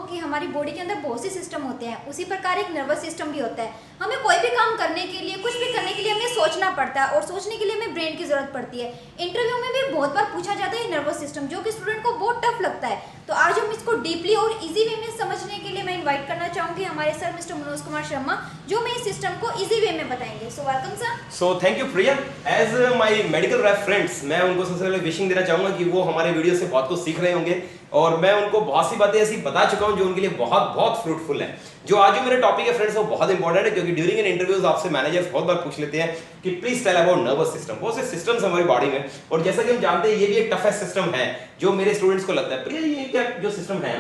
कि हमारी बॉडी के अंदर बहुत से सिस्टम होते हैं, उसी प्रकार एक नर्वस सिस्टम भी होता है। हमें कोई भी काम करने के लिए, कुछ भी करने के लिए हमें सोचना पड़ता है और सोचने के लिए हमें ब्रेन की जरूरत पड़ती है। इंटरव्यू में भी बहुत बार पूछा जाता है नर्वस सिस्टम, जो कि स्टूडेंट को बहुत टफ लगता है। तो आज हम इसको डीपली और इजी वे में समझने के लिए मैं इन्वाइट करना चाहूंगी हमारे सर मिस्टर मनोज कुमार शर्मा, जो हमें इस सिस्टम को इजी वे में बताएंगे। So welcome sir. So thank you Priya. As my medical rep friends, मैं उनको सबसे पहले विशिंग देना चाहूंगा कि वो हमारे वीडियो से बहुत कुछ सीख रहे होंगे और मैं उनको बहुत सी बातें ऐसी बता चुका हूं जो उनके लिए बहुत बहुत फ्रूटफुल है। जो आज जो मेरा टॉपिक है फ्रेंड्स वो बहुत इंपॉर्टेंट है, क्योंकि ड्यूरिंग एन इंटरव्यूज आपसे मैनेजर्स बहुत बार पूछ लेते हैं कि please tell about nervous system. बहुत से सिस्टम्स हमारी बॉडी में, और जैसा कि हम जानते हैं ये भी एक टफेस्ट सिस्टम है जो मेरे स्टूडेंट्स को लगता है प्रिया ये क्या जो सिस्टम है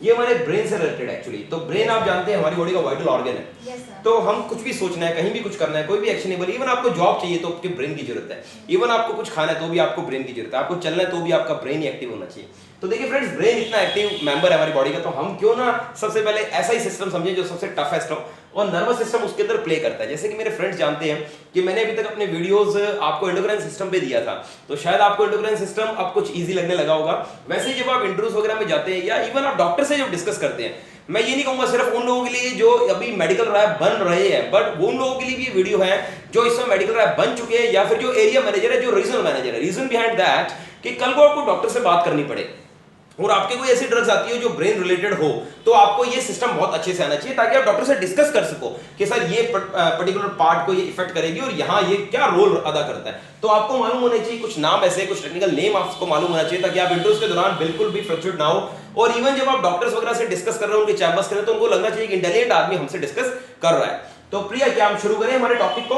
ये हमारे ब्रेन से रिलेटेड एक्चुअली। तो ब्रेन आप जानते हैं हमारी बॉडी का वाइटल ऑर्गन है। yes, तो हम कुछ भी सोचना है, कहीं भी कुछ करना है, कोई भी एक्शनेबल, इवन आपको जॉब चाहिए तो आपके ब्रेन की जरूरत है, इवन आपको कुछ खाना है तो भी आपको ब्रेन की जरूरत है, आपको चलना है तो भी आपका ब्रेन ही एक्टिव होना चाहिए। तो देखिए फ्रेंड्स, ब्रेन इतना एक्टिव मेंबर है हमारी बॉडी का, तो हम क्यों ना सबसे पहले ऐसा ही सिस्टम समझें जो सबसे टफेस्ट हो, और नर्वस सिस्टम उसके अंदर प्ले करता है। जैसे कि मेरे फ्रेंड्स जानते हैं कि मैंने अभी तक अपने वीडियोस आपको एंडोक्राइन सिस्टम पे दिया था, तो शायद आपको एंडोक्राइन सिस्टम अब कुछ इजी लगने लगा होगा। वैसे ही जब आप इंटरव्यूज वगैरह में जाते हैं या इवन आप डॉक्टर से जब डिस्कस करते हैं, मैं ये नहीं कहूंगा सिर्फ उन लोगों के लिए जो अभी मेडिकल रैप बन रहे हैं, बट वो उन लोगों के लिए भी वीडियो है जो इस समय मेडिकल रैप बन चुके हैं या फिर जो एरिया मैनेजर है, जो रीजनल मैनेजर है। रीजन बिहाइंड दैट कि कल को आपको डॉक्टर से बात करनी पड़े और आपके कोई ऐसी ड्रग्स आती है जो ब्रेन रिलेटेड हो, तो आपको ये सिस्टम बहुत अच्छे से आना चाहिए ताकि आप डॉक्टर से डिस्कस कर सको कि सर ये पर्टिकुलर पार्ट को ये इफेक्ट करेगी और यहाँ ये क्या रोल अदा करता है। तो आपको मालूम होने चाहिए कुछ नाम, ऐसे कुछ टेक्निकल नेम आपको मालूम होना चाहिए ताकि आप इंटरव्यूज के दौरान बिल्कुल भी फ्लक्चुएट ना हो। और इवन जब आप डॉक्टर्स वगैरह से डिस्कस कर रहे हो, उनके चैम्बर्स कर रहे हो, तो उनको लगना चाहिए कि इंटेलिजेंट आदमी हमसे डिस्कस कर रहा है। तो प्रिया, क्या हम शुरू करें हमारे टॉपिक को?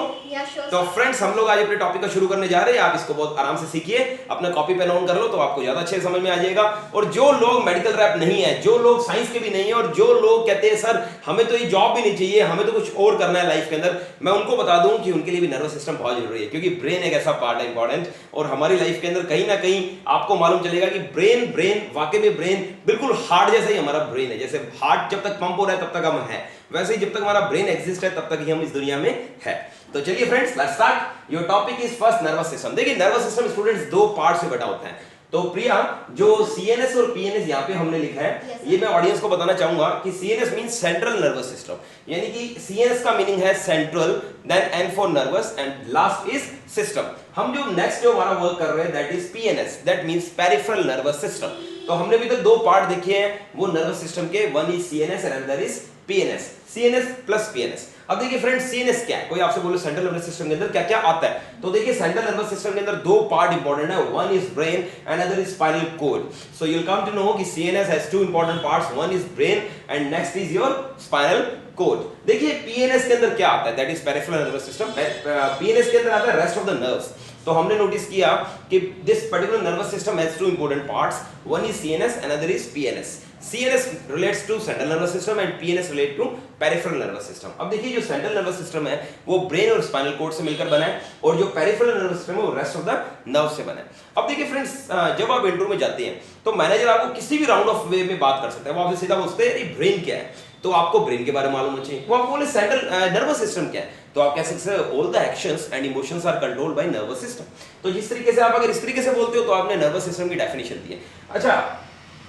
तो फ्रेंड्स, हम लोग आज अपने टॉपिक को शुरू करने जा रहे हैं। आप इसको बहुत आराम से सीखिए, अपना कॉपी पेन ऑन कर लो तो आपको ज्यादा अच्छे समझ में आ जाएगा। और जो लोग मेडिकल रैप नहीं है, जो लोग साइंस के भी नहीं है, और जो लोग कहते हैं सर हमें तो ये जॉब भी नहीं चाहिए, हमें तो कुछ और करना है लाइफ के अंदर, मैं उनको बता दूं कि उनके लिए भी नर्वस सिस्टम बहुत जरूरी है, क्योंकि ब्रेन एक ऐसा पार्ट है इंपॉर्टेंट। और हमारी लाइफ के अंदर कहीं ना कहीं आपको मालूम चलेगा कि ब्रेन वाकई में ब्रेन बिल्कुल हार्ट जैसा ही हमारा ब्रेन है। जैसे हार्ट जब तक पंप हो रहा है तब तक हम है, वैसे ही जब तक हमारा ब्रेन एग्जिस्ट है तब तक ही हम इस दुनिया में है। तो चलिए friends, let's start. Your topic is first nervous system. देखिए नर्वस सिस्टम स्टूडेंट्स दो पार्ट से बटा होता है। तो प्रिया, जो सीएनएस और पीएनएस यहाँ पे हमने लिखा है, ये मैं ऑडियंस को बताना चाहूंगा कि CNS means central nervous system, यानी कि सीएनएस का मीनिंग है central, then N for nervous and last is system. हम जो नेक्स्ट जो हमारा वर्क कर रहे हैं that is PNS, that means peripheral nervous system. तो हमने अभी तक दो पार्ट देखे हैं वो नर्वस सिस्टम के, one is CNS and other is PNS, CNS plus PNS. अब देखिए फ्रेंड्स, सीएनएस क्या है? कोई आपसे बोले सेंट्रल नर्वस सिस्टम के अंदर क्या क्या आता है, तो देखिए सेंट्रल नर्वस सिस्टम के अंदर दो पार्ट इंपॉर्टेंट है, one is brain and other is spinal cord. So you will come to know कि CNS has two important parts, one is brain and next is your spinal cord. देखिए PNS के अंदर क्या आता है, that is peripheral nervous system. PNS के अंदर आता है रेस्ट ऑफ द नर्व्स। तो हमने नोटिस किया कि this particular nervous system has two important parts, one is CNS and other is PNS. CNS relates to central nervous system and PNS relate to peripheral nervous system। अब देखिए जो central nervous system है वो brain और spinal cord से मिलकर बना है, और जो पेरिफेरल नर्वस सिस्टम है वो रेस्ट ऑफ द नर्व से बना है। अब देखिए फ्रेंड्स, जब आप इंटरव्यू में जाते हैं तो मैनेजर आपको किसी भी राउंड ऑफ वे में बात कर सकता है। वो आपसे सीधा पूछते हैं ब्रेन क्या है, तो आपको ब्रेन के बारे में मालूम होना चाहिए। वो आपको बोले सेंट्रल नर्वस सिस्टम क्या है, तो आप कह सकते हैं all the actions and emotions are controlled by nervous system. तो जिस तरीके से आप अगर इस तरीके से बोलते हो तो आपने नर्वस सिस्टम की डेफिनेशन दी है। अच्छा,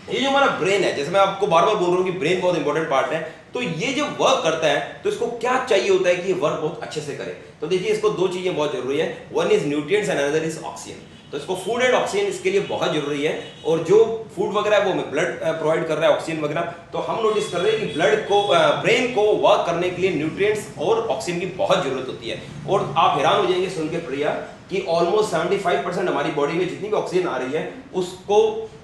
ये जो हमारा ब्रेन है, जैसे मैं आपको बार बार बोल रहा हूँ कि ब्रेन बहुत इंपॉर्टेंट पार्ट है, तो ये जो वर्क करता है तो इसको क्या चाहिए होता है कि ये वर्क बहुत अच्छे से करे। तो देखिए इसको दो चीजें बहुत जरूरी है, one is nutrients and another is oxygen. तो इसको फूड एंड ऑक्सीजन इसके लिए बहुत जरूरी है, और जो फूड वगैरह है वो हमें ब्लड प्रोवाइड कर रहा है, ऑक्सीजन वगैरह। तो हम नोटिस कर रहे हैं कि ब्लड को ब्रेन को वर्क करने के लिए न्यूट्रिएंट्स और ऑक्सीजन की बहुत जरूरत होती है। और आप हैरान हो जाएंगे सुन के प्रिया कि ऑलमोस्ट 75% हमारी बॉडी में जितनी भी ऑक्सीजन आ रही है उसको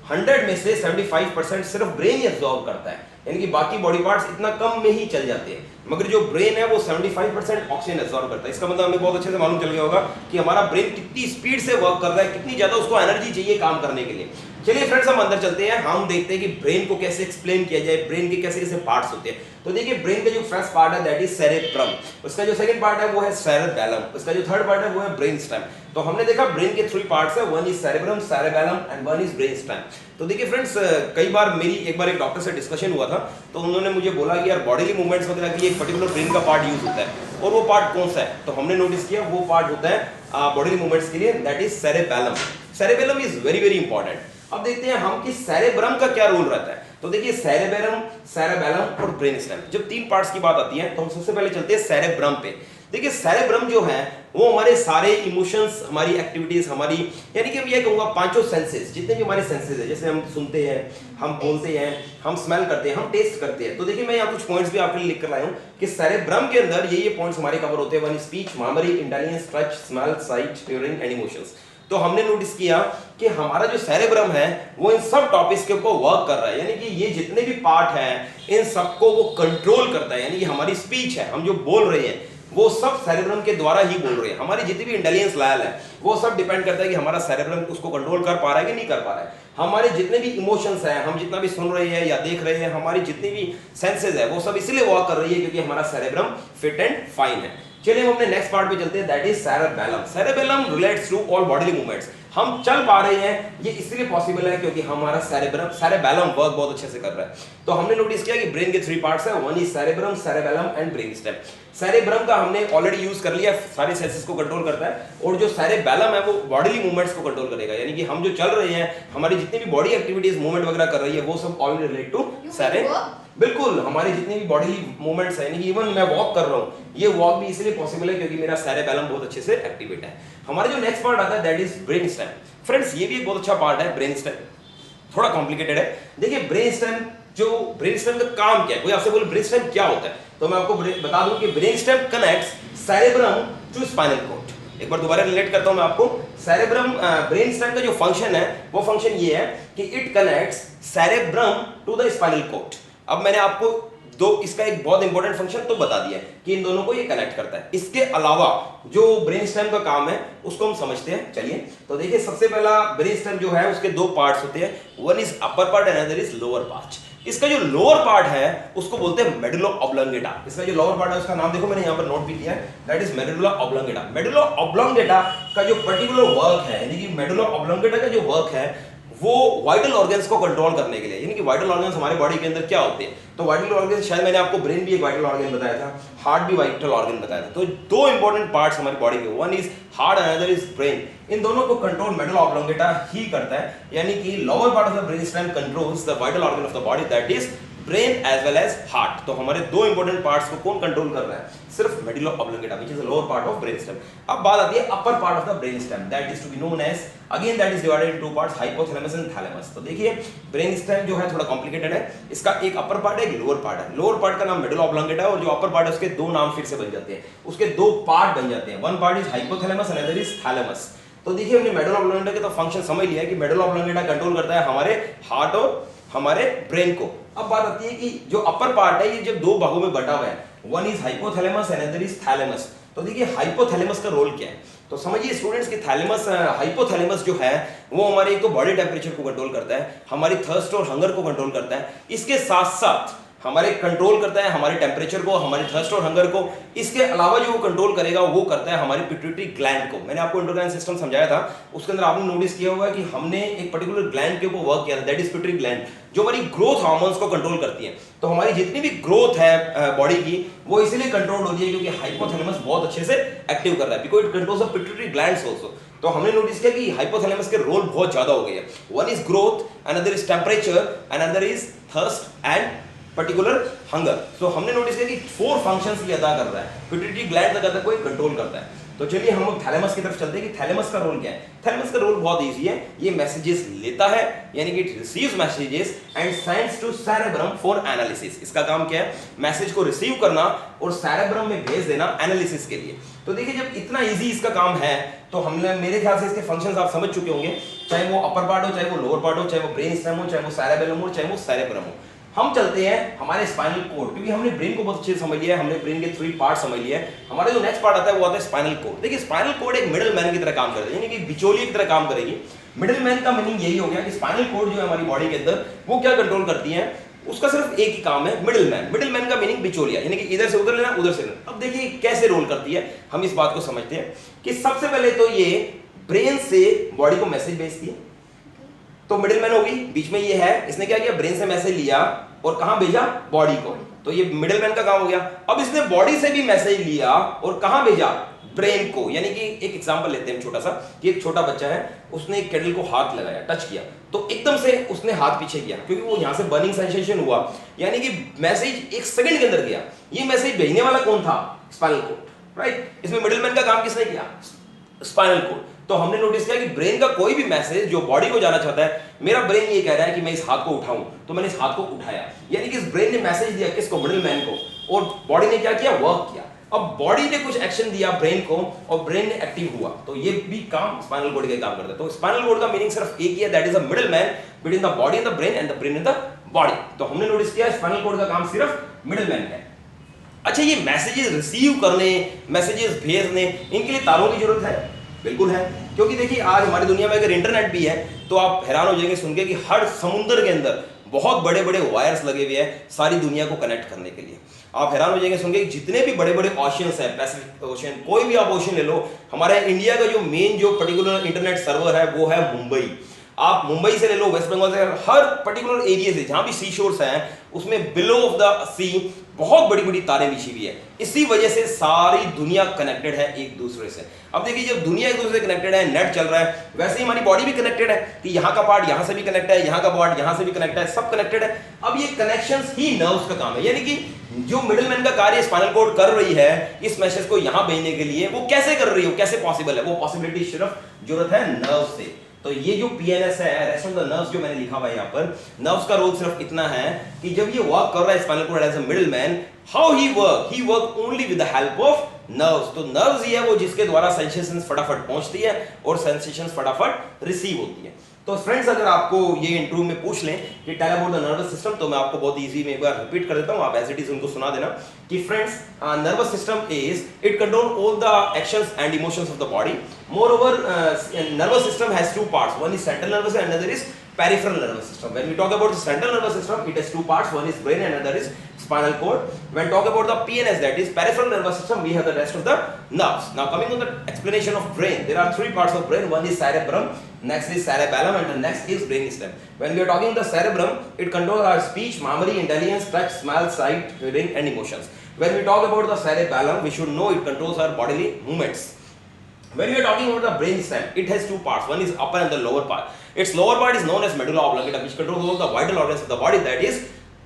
100 में से 75% सिर्फ ब्रेन ही एब्जॉर्ब करता है, यानी कि बाकी बॉडी पार्ट्स इतना कम में ही चल जाते हैं, मगर जो ब्रेन है वो 75% ऑक्सीजन एब्जॉर्ब करता है। इसका मतलब हमें बहुत अच्छे से मालूम चल गया होगा कि हमारा ब्रेन कितनी स्पीड से वर्क कर रहा है, कितनी ज्यादा उसको एनर्जी चाहिए काम करने के लिए। चलिए फ्रेंड्स, हम अंदर चलते हैं, हम देखते हैं कि ब्रेन को कैसे एक्सप्लेन किया जाए, ब्रेन के कैसे कैसे पार्ट्स होते हैं। तो देखिए ब्रेन का जो फर्स्ट पार्ट है दैट इज सेरेब्रम, उसका जो सेकंड पार्ट है वो है सेरेबेलम, उसका जो थर्ड पार्ट है वो है ब्रेन स्टेम। तो हमने देखा ब्रेन के 3 पार्ट्स है, one is cerebrum, cerebellum and one is brain stem. तो देखिए फ्रेंड्स, कई बार मेरी एक बार एक डॉक्टर से डिस्कशन हुआ था, तो उन्होंने मुझे बोला कि यार बॉडीली मूवमेंट्स वगैरह की एक पर्टिकुलर ब्रेन का पार्ट यूज होता है, और वो पार्ट कौन सा है, तो हमने नोटिस किया वो पार्ट होता है बॉडीली मूवमेंट्स के लिए, that is cerebellum. Cerebellum is very very important. अब देखते हैं हम कि सेरेब्रम का क्या रोल रहता है। तो देखिए सेरेबेलम, सेरेबेलम और ब्रेन स्टेम, जब 3 पार्ट्स की बात आती है तो हम सबसे पहले चलते हैं सेरेब्रम पे। देखिए सेरेब्रम जो है वो हमारे सारे इमोशंस, हमारी एक्टिविटीज, हमारी यानी कि मैं ये कहूंगा पांचों सेंसेस, जितने भी हमारे सेंसेस है, जैसे हम सुनते हैं, हम बोलते हैं, हम स्मेल करते हैं, हम टेस्ट करते हैं। तो देखिए मैं यहाँ कुछ पॉइंट्स भी आपके लिए लिख कर लाया हूँ कि सेरेब्रम के अंदर ये पॉइंट्स हमारे कवर होते हैं, one speech, memory, intelligence, touch, smell, site, hearing and emotions. तो हमने नोटिस किया कि हमारा जो सेरेब्रम है वो इन सब टॉपिक्स के ऊपर वर्क कर रहा है, यानी कि ये जितने भी पार्ट हैं इन सबको वो कंट्रोल करता है। यानी कि हमारी स्पीच है, हम जो बोल रहे हैं वो सब सेरेब्रम के द्वारा ही बोल रहे हैं। हमारी जितनी भी इंटेलिजेंस लेवल है वो सब डिपेंड करता है कि हमारा सेरेब्रम उसको कंट्रोल कर पा रहा है कि नहीं कर पा रहा है। हमारे जितने भी इमोशंस हैं, हम जितना भी सुन रहे हैं या देख रहे हैं, हमारी जितनी भी सेंसेस है वो सब इसलिए वर्क कर रही है क्योंकि हमारा सेरेब्रम फिट एंड फाइन है। चलिए हम अपने नेक्स्ट पार्ट पे चलते हैं, that is cerebellum. Cerebellum relates to all bodily movements. हम चल पा रहे हैं ये इसलिए पॉसिबल है क्योंकि हमारा सेरेबेलम वर्क बहुत अच्छे से कर रहा है। तो हमने नोटिस किया कि ब्रेन के 3 पार्ट्स हैं, one is cerebrum, cerebellum and brain stem. Cerebrum का हमने ऑलरेडी यूज कर लिया, सारे सेंसेस को कंट्रोल करता है, और जो सेरेबेलम है वो बॉडीली मूवमेंट्स को कंट्रोल करेगा। यानी कि हम जो चल रहे हैं, हमारी जितनी भी बॉडी एक्टिविटीज मूवमेंट वगैरह कर रही है वो सब ऑल रिलेट टू सेरेबेलम। बिल्कुल, हमारी जितनी भी बॉडी मूवमेंट्स है, यानी कि इवन मैं वॉक कर रहा हूँ, ये वॉक भी इसलिए पॉसिबल है क्योंकि मेरा सेरेबेलम बहुत अच्छे से एक्टिवेट है। हमारा जो नेक्स्ट पार्ट आता है that is brain stem. Friends ये भी एक बहुत अच्छा पार्ट है ब्रेन स्टेम, थोड़ा कॉम्प्लिकेटेड है। देखिए ब्रेन स्टेम का काम क्या है, कोई आपसे बोले ब्रेन स्टेम क्या होता है, तो मैं आपको बता दूं कि brain stem connects cerebrum to spinal cord. एक बार दोबारा रिलेट करता हूं मैं आपको। सेरेब्रम ब्रेन स्टेम का जो फंक्शन है वो फंक्शन ये है कि it connects cerebrum to the spinal cord. अब मैंने आपको इसका एक बहुत इंपॉर्टेंट फंक्शन तो बता दिया है कि इन दोनों को ये कनेक्ट करता है। इसके अलावा जो ब्रेन स्टेम का काम है उसको हम समझते हैं। चलिए तो देखिए सबसे पहला ब्रेन स्टेम जो है उसके 2 पार्ट्स होते हैं, one is upper part and other is lower part. इसका जो लोअर पार्ट है उसको बोलते हैं मेडुला ऑब्लोंगेटा। इसका जो लोअर पार्ट है उसका नाम देखो, मैंने यहाँ पर नोट भी किया है, that is medulla oblongata. Medulla oblongata का जो पर्टिकुलर वर्क है, यानी कि मेडुला ऑब्लोंगेटा का जो वर्क है वो वाइटल ऑर्गन्स को कंट्रोल करने के लिए, यानी कि वाइटल ऑर्गन्स हमारे बॉडी के अंदर क्या होते हैं, तो वाइटल ऑर्गन्स, शायद मैंने आपको ब्रेन भी एक वाइटल ऑर्गन बताया था, हार्ट भी वाइटल ऑर्गन बताया था। तो 2 इंपॉर्टेंट पार्ट्स हमारी बॉडी के, one is heart and other is brain. इन दोनों को कंट्रोल मेडुला ऑब्लोंगेटा ही करता है, यानी कि lower part of the brain stem controls the vital organ of the body that is brain as well as heart. तो हमारे 2 इंपॉर्टेंट पार्ट्स को कौन कंट्रोल कर रहा है, सिर्फ medulla oblongata which is the lower part of brain stem. अब बात आती है upper part of the brain stem, that is to be known as, again that is divided in 2 parts, hypothalamus and thalamus. तो देखिए brain stem जो है थोड़ा complicated है, इसका एक अपर पार्ट है, एक लोअर पार्ट है। लोअर पार्ट का नाम मेडुला ऑब्लोंगेटा है और जो अपर पार्ट है उसके 2 नाम फिर से बन जाते हैं, उसके 2 पार्ट बन जाते हैं, one part is hypothalamus and other is thalamus. तो देखिए हमने मेडुला ऑब्लोंगेटा के तो फंक्शन समझ लिया है कि मेडुला ऑब्लोंगेटा कंट्रोल करता है हमारे हार्ट और हमारे ब्रेन को। अब बात आती है कि जो अपर पार्ट है ये जब 2 भागों में बटा हुआ है, one is hypothalamus and other is thalamus. तो देखिए हाइपोथैलेमस का रोल क्या है, तो समझिए स्टूडेंट्स कि थैलेमस, हाइपोथैलेमस जो है वो हमारे एक तो बॉडी टेम्परेचर को कंट्रोल करता है, हमारी थर्स्ट और हंगर को कंट्रोल करता है, इसके साथ साथ हमारे कंट्रोल करता है हमारे टेम्परेचर को, हमारी थर्स्ट और हंगर को। इसके अलावा जो वो कंट्रोल करेगा वो करता है हमारी पिट्यूटरी ग्लैंड को। मैंने आपको एंडोक्राइन सिस्टम समझाया था, उसके अंदर आपने नोटिस किया होगा कि हमने एक पर्टिकुलर ग्लैंड के ऊपर वर्क किया था, दैट इज पिट्यूटरी ग्लैंड, जो हमारी ग्रोथ हार्मोन्स को कंट्रोल करती है। तो हमारी जितनी भी ग्रोथ है बॉडी की वो इसलिए कंट्रोल होती है क्योंकि हाइपोथैलेमस बहुत अच्छे से एक्टिव कर रहा है, because it controls the pituitary glands also. तो हमने नोटिस किया कि हाइपोथैलेमस के रोल बहुत ज्यादा हो गए हैं, one is growth, another is temperature, another is thirst and particular hunger. तो हमने नोटिस किया कि 4 फंक्शंस ये अदा कर रहा है, पिट्यूटरी ग्लैंड तक कोई कंट्रोल करता है। तो चलिए हम लोग थैलेमस की तरफ चलते हैं कि थैलेमस का रोल क्या है। थैलेमस का रोल बहुत इजी है, ये मैसेजेस लेता है, यानी कि it receives messages and sends to cerebrum for analysis. इसका काम क्या है, मैसेज को रिसीव करना और सेरेब्रम में भेज देना एनालिसिस के लिए। तो देखिए जब इतना इजी इसका काम है तो हमने, मेरे ख्याल से इसके फंक्शंस आप समझ चुके होंगे, चाहे वो अपर पार्ट हो, चाहे वो लोअर पार्ट हो, चाहे वो ब्रेन स्टेम हो, चाहे वो सेरेबेलम हो, चाहे वो सेरेब्रम हो। हम चलते हैं हमारे स्पाइनल कोड, क्योंकि हमने ब्रेन को बहुत अच्छे से समझ लिया है, हमने ब्रेन के 3 पार्ट समझ लिए हैं। हमारा जो नेक्स्ट पार्ट आता है वो आता है स्पाइनल कोड। देखिए स्पाइनल कोड एक मिडिल मैन की तरह काम करता है, यानी कि बिचौलिए की तरह काम करेगी। मिडिल मैन का मीनिंग यही हो गया कि स्पाइनल कोड जो है हमारी बॉडी के अंदर वो क्या कंट्रोल करती है, उसका सिर्फ एक ही काम है, मिडिल मैन। मिडिल मैन का मीनिंग बिचौलिया, यानी कि इधर से उधर लेना, उधर से लेना। अब देखिए कैसे रोल करती है, हम इस बात को समझते हैं कि सबसे पहले तो ये ब्रेन से बॉडी को मैसेज भेजती है, तो मिडिल मैन होगी, बीच में ये है, इसने क्या किया, ब्रेन से मैसेज लिया और कहां भेजा, बॉडी को, तो ये मिडिल मैन का काम हो गया। अब इसने बॉडी से भी मैसेज लिया और कहां भेजा, ब्रेन को, यानी कि एक एग्जांपल लेते हैं छोटा सा, कि एक छोटा बच्चा है, उसने एक केटल को हाथ लगाया, टच किया, तो एकदम से उसने हाथ पीछे किया क्योंकि वो यहां से बर्निंग सेंसेशन हुआ, यानी कि मैसेज एक सेकंड के अंदर गया। ये मैसेज भेजने वाला कौन था? Spinal cord, right. इसमें मिडिलमैन का काम किसने किया? Spinal cord. तो हमने नोटिस किया कि ब्रेन का कोई भी मैसेज जो बॉडी को जाना चाहता है, मेरा ब्रेन ये कह रहा है कि मैं इस हाथ को उठाऊं, तो मैंने इस हाथ को उठाया, यानी कि इस ब्रेन ने मैसेज दिया किसको? मिडिलमैन को, और बॉडी ने क्या किया? वर्क किया। अब बॉडी ने कुछ एक्शन दिया ब्रेन को और ब्रेन ने एक्टिव हुआ, तो ये भी काम स्पाइनल कॉर्ड के काम करता है। तो स्पाइनल कॉर्ड का मीनिंग सिर्फ एक ही है, that is a middleman between the body and the brain and the brain and the body. तो हमने नोटिस किया स्पाइनल कॉर्ड का काम सिर्फ मिडिलमैन है। अच्छा, ये मैसेजेस रिसीव करने, मैसेजेस भेजने, इनके लिए तारों की जरूरत है? बिल्कुल है, क्योंकि देखिए आज हमारी दुनिया में अगर इंटरनेट भी है तो आप हैरान हो जाएंगे सुन के कि हर समुद्र के अंदर बहुत बड़े बड़े वायर्स लगे हुए हैं सारी दुनिया को कनेक्ट करने के लिए। आप हैरान हो जाएंगे सुन के जितने भी बड़े बड़े ओशियंस हैं, पैसिफिक ओशियन, कोई भी आप ओशियन ले लो, हमारे इंडिया का जो मेन जो पर्टिकुलर इंटरनेट सर्वर है वो है मुंबई। आप मुंबई से ले लो, वेस्ट बंगाल से, हर पर्टिकुलर एरिया से जहां भी सी शोर्स हैं उसमें बिलो ऑफ द सी बहुत बड़ी बड़ी तारें बिछी हुई है। इसी वजह से सारी दुनिया कनेक्टेड है एक दूसरे से। अब देखिए जब दुनिया एक दूसरे से कनेक्टेड है, नेट चल रहा है, वैसे ही हमारी बॉडी भी कनेक्टेड है कि यहाँ का पार्ट यहाँ से भी कनेक्ट है, यहाँ का पार्ट यहाँ से भी कनेक्ट है, सब कनेक्टेड है। अब ये कनेक्शंस ही नर्व्स का काम है, यानी कि जो मिडिलमैन का कार्य स्पाइनल कॉर्ड कर रही है इस मैसेज को यहाँ भेजने के लिए, वो कैसे कर रही है, कैसे पॉसिबल है? वो पॉसिबिलिटी सिर्फ जरूरत है नर्व से। तो ये जो पीएनएस है, रेस्ट ऑफ द नर्व्स जो मैंने लिखा हुआ है यहाँ पर, नर्व्स का रोल सिर्फ इतना है कि जब ये वर्क कर रहा है spinal cord as a middleman, how he work only with the help of nerves. तो नर्व्स ही है वो जिसके द्वारा सेंसेशंस फटाफट पहुंचती है और सेंसेशंस फटाफट रिसीव होती है। तो फ्रेंड्स अगर आपको ये इंटरव्यू में पूछ लें कि tell about the nervous system, तो मैं आपको बहुत इजी में एक बार रिपीट कर देता हूं, आप एज इट इज उनको सुना देना कि friends nervous system is it control all the actions and emotions of the body. Moreover nervous system has two parts, one is central nervous and another is peripheral nervous system. When we talk about the central nervous system, it has two parts, one is brain and another is spinal cord. When talk about the PNS, that is peripheral nervous system, we have the rest of the nerves. Now coming on the explanation of brain, there are three parts of brain, one is cerebrum, next is cerebellum and the next is brainstem. When we are talking the cerebrum, it controls our speech, memory, intelligence, touch, smell, sight, hearing and emotions. When we talk about the cerebellum, we should know it controls our bodily movements. When we are talking about the brainstem, it has two parts, one is upper and the lower part. Its lower part is known as medulla oblongata, which controls all the vital organs of the body, that is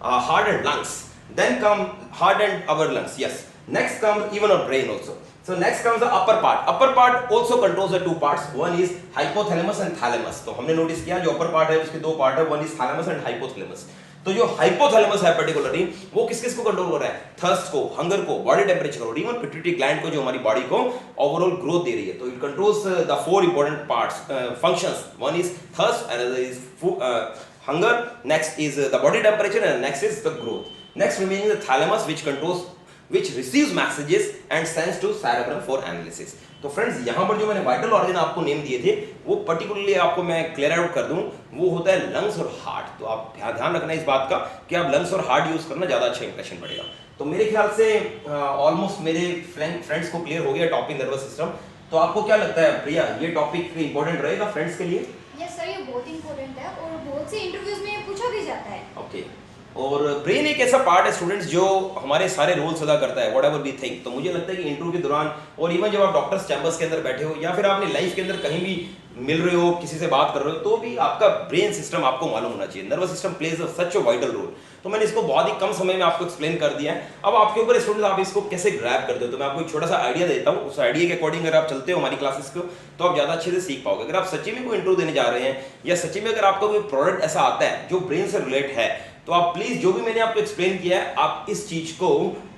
heart and lungs. Then come heart and our lungs, yes. Next comes even our brain also. So next comes the upper part. Upper part also controls the two parts, one is hypothalamus and thalamus. तो हमने notice किया जो upper part है उसके दो part है, one is thalamus and hypothalamus. तो जो हाइपोथैलेमस है पर्टिकुलरली वो किस किस को कंट्रोल कर रहा है? थर्स्ट को, हंगर को, बॉडी टेम्परेचर को, इवन पिट्यूटरी ग्लैंड को, जो हमारी बॉडी को ओवरऑल ग्रोथ दे रही है। तो it controls the four important parts, functions, one is thirst, another is hunger, next is the body temperature and next is the growth. Next remaining the thalamus which receives messages and sends to cerebrum for analysis. तो friends यहाँ पर जो मैंने vital organ आपको name दिए थे वो particularly आपको मैं क्लियर आउट कर दूं, वो होता है लंग्स और हार्ट। तो आप ध्यान रखना इस बात का कि आप लंग्स और हार्ट यूज करना ज़्यादा अच्छा इंप्रेशन पड़ेगा। तो मेरे ख्याल से ऑलमोस्ट मेरे फ्रेंड्स को क्लियर हो गया टॉपिक नर्वस सिस्टम। तो आपको क्या लगता है प्रिया, ये टॉपिक इंपॉर्टेंट रहेगा फ्रेंड्स के लिए? यस सर, ये बहुत इंपॉर्टेंट है और बहुत से इंटरव्यूज में पूछा भी जाता है। ओके, और ब्रेन एक ऐसा पार्ट है स्टूडेंट्स जो हमारे सारे रोल्स अदा करता है, व्हाटएवर वी थिंक। तो मुझे लगता है कि इंटरव्यू के दौरान और इवन जब आप डॉक्टर्स चैम्बर्स के अंदर बैठे हो या फिर आपने लाइफ के अंदर कहीं भी मिल रहे हो, किसी से बात कर रहे हो, तो भी आपका ब्रेन सिस्टम आपको मालूम होना चाहिए। Nervous system plays such a vital role. तो मैंने इसको बहुत ही कम समय में आपको एक्सप्लेन कर दिया है। अब आपके ऊपर स्टूडेंट्स आप इसको कैसे ग्रैब करते हो, तो मैं आपको एक छोटा सा आइडिया देता हूँ। उस आइडिया के अकॉर्डिंग अगर आप चलते हो हमारी क्लासेस को तो आप ज़्यादा अच्छे से सीख पाओगे। अगर आप सच्ची में कोई इंटरव्यू देने जा रहे हैं या सच्ची में अगर आपका कोई प्रोडक्ट ऐसा आता है जो ब्रेन से रिलेट है, तो आप प्लीज जो भी मैंने आपको एक्सप्लेन किया है आप इस चीज को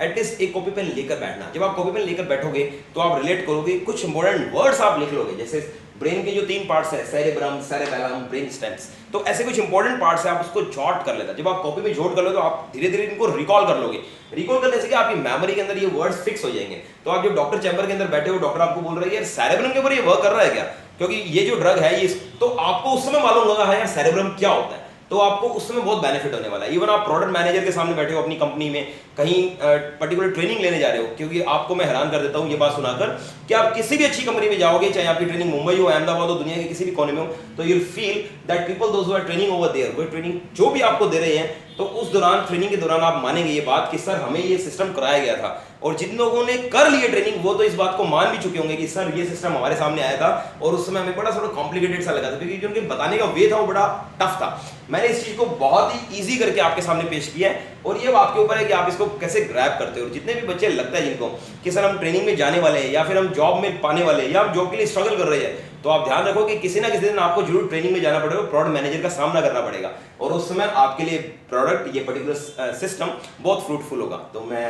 एटलीस्ट एक कॉपी पेन लेकर बैठना। जब आप कॉपी पेन लेकर बैठोगे तो आप रिलेट करोगे, कुछ इंपॉर्टेंट वर्ड्स आप लिख लोगे। जैसे ब्रेन के जो तीन पार्ट्स हैं, सेरेब्रम, सेरेबेलम, ब्रेन स्टेम्स, तो ऐसे कुछ इंपॉर्टेंट पार्ट्स हैं, आप उसको जॉट कर लेना। जब आप कॉपी में जॉट कर लोगे तो आप धीरे धीरे इनको रिकॉल कर लोगे। रिकॉल करने से क्या आपकी मेमोरी के अंदर ये वर्ड्स फिक्स हो जाएंगे। तो आप जब डॉक्टर चैम्बर के अंदर बैठे हो, डॉक्टर आपको बोल रहा है यार सेरेब्रम के ऊपर ये वर्क कर रहा है क्या, क्योंकि ये जो ड्रग है ये, तो आपको उस समय मालूम होगा हाँ यार सेरेब्रम क्या होता है। तो आपको उस समय बहुत बेनिफिट होने वाला है। इवन आप प्रोडक्ट मैनेजर के सामने बैठे हो अपनी कंपनी में, कहीं पर्टिकुलर ट्रेनिंग लेने जा रहे हो, क्योंकि आपको मैं हैरान कर देता हूँ ये बात सुनाकर कि आप किसी भी अच्छी कंपनी में जाओगे, चाहे आपकी ट्रेनिंग मुंबई हो, अहमदाबाद हो, दुनिया के किसी भी कोने में हो, तो you feel that people those who are training over there, वो ट्रेनिंग जो भी आपको दे रहे हैं तो उस दौरान ट्रेनिंग के दौरान आप मानेंगे ये बात कि सर हमें ये सिस्टम कराया गया था, और जिन लोगों ने कर लिए ट्रेनिंग वो तो इस बात को मान भी चुके होंगे कि सर ये सिस्टम हमारे सामने आया था और उस समय हमें बड़ा थोड़ा कॉम्प्लिकेटेड सा लगा था, क्योंकि जो उनके बताने का वे था वो बड़ा टफ था। मैंने इस चीज को बहुत ही ईजी करके आपके सामने पेश किया है, और ये अब आपके ऊपर है कि आप इसको कैसे ग्रैब करते हो। और जितने भी बच्चे लगता है जिनको कि सर हम ट्रेनिंग में जाने वाले हैं या फिर हम जॉब में पाने वाले हैं या हम जॉब के लिए स्ट्रगल कर रहे हैं, तो आप ध्यान रखो कि किसी ना किसी दिन आपको जरूर ट्रेनिंग में जाना पड़ेगा, प्रोडक्ट मैनेजर का सामना करना पड़ेगा, और उस समय आपके लिए प्रोडक्ट ये पर्टिकुलर सिस्टम बहुत फ्रूटफुल होगा। तो मैं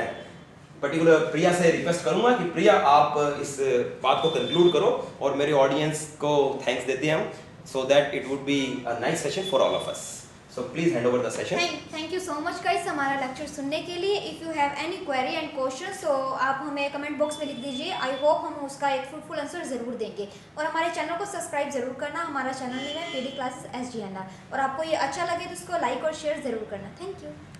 पर्टिकुलर प्रिया से रिक्वेस्ट करूंगा कि प्रिया आप इस बात को कंक्लूड करो और मेरे ऑडियंस को थैंक्स देते हैं हम, so that it would be a nice session for all of us. So please hand over the session. Thank you so much guys हमारा लेक्चर सुनने के लिए। If you have any query and question तो आप हमें comment box में लिख दीजिए। आई होप हम उसका एक फ्रूटफुल आंसर ज़रूर देंगे। और हमारे चैनल को सब्सक्राइब ज़रूर करना। हमारा चैनल नेम है पीडी क्लासेस SGNR, और आपको ये अच्छा लगे तो इसको लाइक और शेयर ज़रूर करना। Thank you.